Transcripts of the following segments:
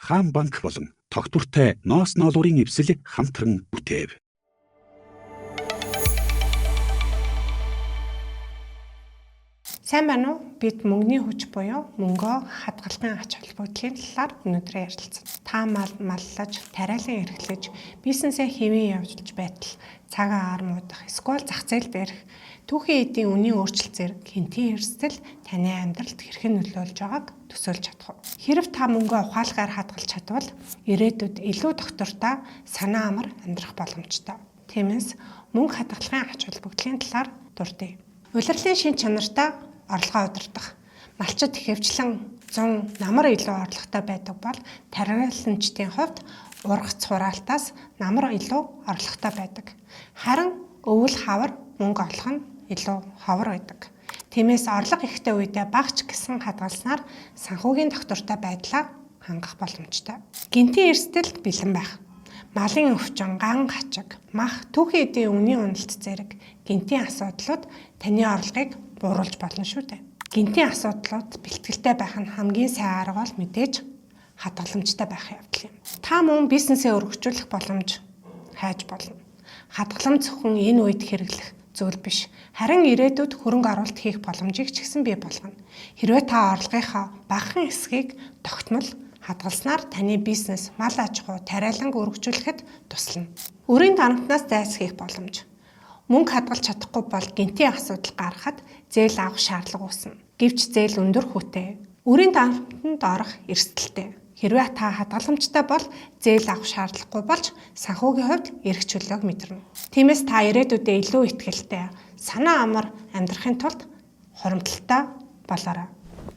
Хаан банк болон тогтвортой ноос ноолуурын эвсэл хамтран бүтээв. Сайн байна уу? Бид мөнгөний хүч буюу мөнгөө хадгалахын ач холбогдлын талаар өнөөдөр ярилцсан. Та маллаж, тариалан эрхлэж, бизнесээ хэвэн явуулж байтал цагаа муудах, эсвэл зах зээл барих, түүхийн эдийн үнийн өөрчлөлт зэрэг хинтийн эрсдэл таны амьдралд хэрхэн нөлөөлж байгааг төсөөлж чадах уу? Хэрэв та мөнгөө ухаалгаар хадгалж чадвал ирээдүйд илүү доктортой, санаа амар амьдрах боломжтой. Тиймээс мөнгө хадгалахын ач холбогдлын талаар дурдъя. Улирлын шин чанартай орлогоо удирдах. Малчид ихэвчлэн 100 намар илүү орлоготой байдаг бол тариаланчдын хувьд ургац хураалтаас намар илүү орлоготой байдаг. Харин өвөл хавар мөнгө олох нь илүү ховор байдаг. Тиймээс орлого ихтэй үедээ багч гисэн хадгалснаар санхүүгийн доктортой байдлаа хангах боломжтой. Гинтийн эрсдэлд бэлэн байх. Малын өвчин, ган гачиг, мах, түүхийн эдийн үнийн уналт зэрэг гинтийн асуудлууд таны орлогыг бууруулж болно шүү дээ. Гинтийн асуудлууд бэлтгэлтэй байх нь хамгийн сайн арга бол мэдээж хадгаламжтай байх явдал юм. Та мөн бизнесээ өргөжүүлэх боломж хайж болно. Хадгаламж зөвхөн энэ үед хэрэглэх зүйл биш. Харин ирээдүйд хөрөнгө оруулалт хийх боломжийг ч гэсэн бий болгоно. Хэрвээ та орлогынхаа багахан хэсгийг тогтмол хадгалснаар таны бизнес мал аж ахуй тариаланг өргөжүүлэхэд туслана. Өрийн дарамтнаас зайлсхийх боломж. Мөнгө хадгалж чадахгүй бол гинтийн асуудал гарахад зээл авах шаардлага үүснэ. Гэвч зээл өндөр хүүтэй. Өрийн дарамтанд орох эрсдэлтэй. Хэрвээ та хадгаламжтай бол зээл авах шаардлагагүй болж санхүүгийн хувьд эрх чөлөөг мэдэрнэ. Тиймээс та ирээдүйдээ илүү ихтгэлтэй, санаа амар амьдрахын тулд хуримтлалтай болоорой.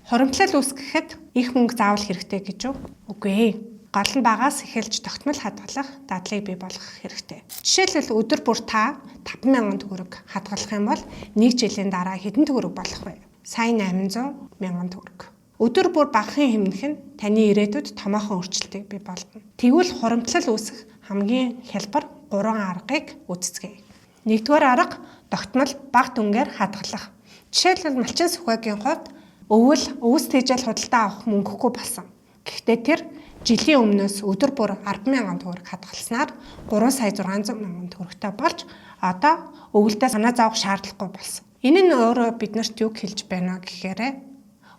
Хуримтлал үүсгэхэд их мөнгө заавал хэрэгтэй гэж үгүй. Гол нь багаас эхэлж тогтмол хадгалах дадлыг бий болгох хэрэгтэй. Жишээлбэл өдөр бүр та 5,000 төгрөг хадгалах юм бол 1 жилийн дараа хэдэн төгрөг болох вэ? Сая 800,000 төгрөг. Өдөр бүр багахан хэмнэх нь таны ирээдүйд томоохон өөрчлөлтийг бий болгоно. Тэгвэл хуримтлал үүсэх хамгийн хялбар 3 аргыг үздэцгээе. Нэгдүгээр арга тогтмол бага дүнгээр хадгалах. Жишээлбэл малчин сүхбагийн хувьд өвс тэжээл худалдаа авах мөнгөгүй болсон. Гэхдээ тэр жилийн өмнөөс өдөр бүр 10,000 төгрөг хадгалснаар 3,600,000 төгрөгтэй болж одоо өвөлдөө санаа зовох шаардлагагүй болсон. Энэ нь өөрөө биднэрт юу хэлж байна гэхээр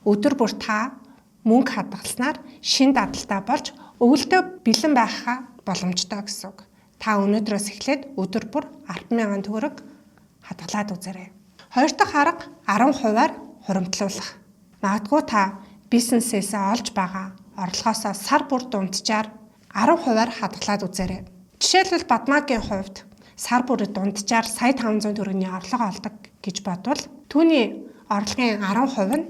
өдөр бүр та мөнгө хадгалснаар шин дадалтай болж өвөлдөө бэлэн байхаа боломжтой гэсэн үг. Та өнөөдрөөс эхлээд өдөр бүр 10,000 төгрөг хадгалаад үзээрэй. Хоёр дахь арга 10%-аар хуримтлуулах. Магадгүй та бизнесээсээ олж байгаа орлогоосоо сар бүр дунджаар 10%-аар хадгалаад үзээрэй. Жишээлбэл Бадмаагийн хувьд сар бүр дунджаар сая 500 төгрөгийн орлого олдог гэж бодвол түүний орлогын 10% нь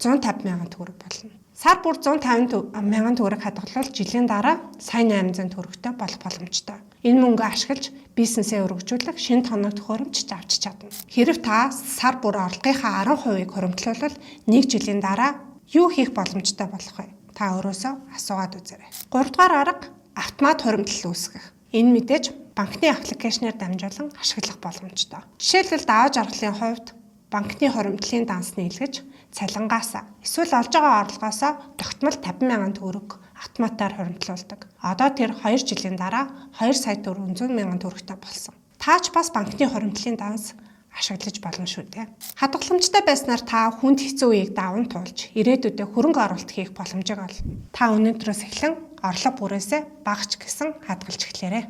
150,000 төгрөг болно. Сар бүр 150,000 төгрөг хадгалвал жилийн дараа сая 800 төгрөгтэй болох боломжтой. Энэ мөнгөө ашиглаж бизнесээ өргөжүүлэх шинэ тоног төхөөрөмж авч чадна. Хэрэв та сар бүр орлогынхаа 10%-ийг хуримтлуулвал 1 жилийн дараа юу хийх боломжтой болох вэ? Та өөрөөсөө асуугаад үзээрэй. 3 дугаар арга автомат хуримтлал үүсгэх. Энэ мэдээж банкны аппликейшнээр дамжуулан ашиглах боломжтой. Жишээлбэл даваа жаргалын хувьд банкны хуримтлалын дансны илгэж цалингаасаа эсвэл олж байгаа орлогоосоо тогтмол 50,000 төгрөг автоматар хуримтлуулдаг. Одоо тэр 2 жилийн дараа 2,400,000 төгрөгтэй болсон. Таач бас банкны хуримтлалын данс ашиглаж болно шүү дээ. Хадгаламжтай байснаар та хүнд хэцүү үеийг даван туулж ирээдүйдээ хөрөнгө оруулалт хийх боломжийг олно. Та өнөөдрөөс эхлэн орлого бүрээсээ багч гисэн хадгалж эхлээрэй.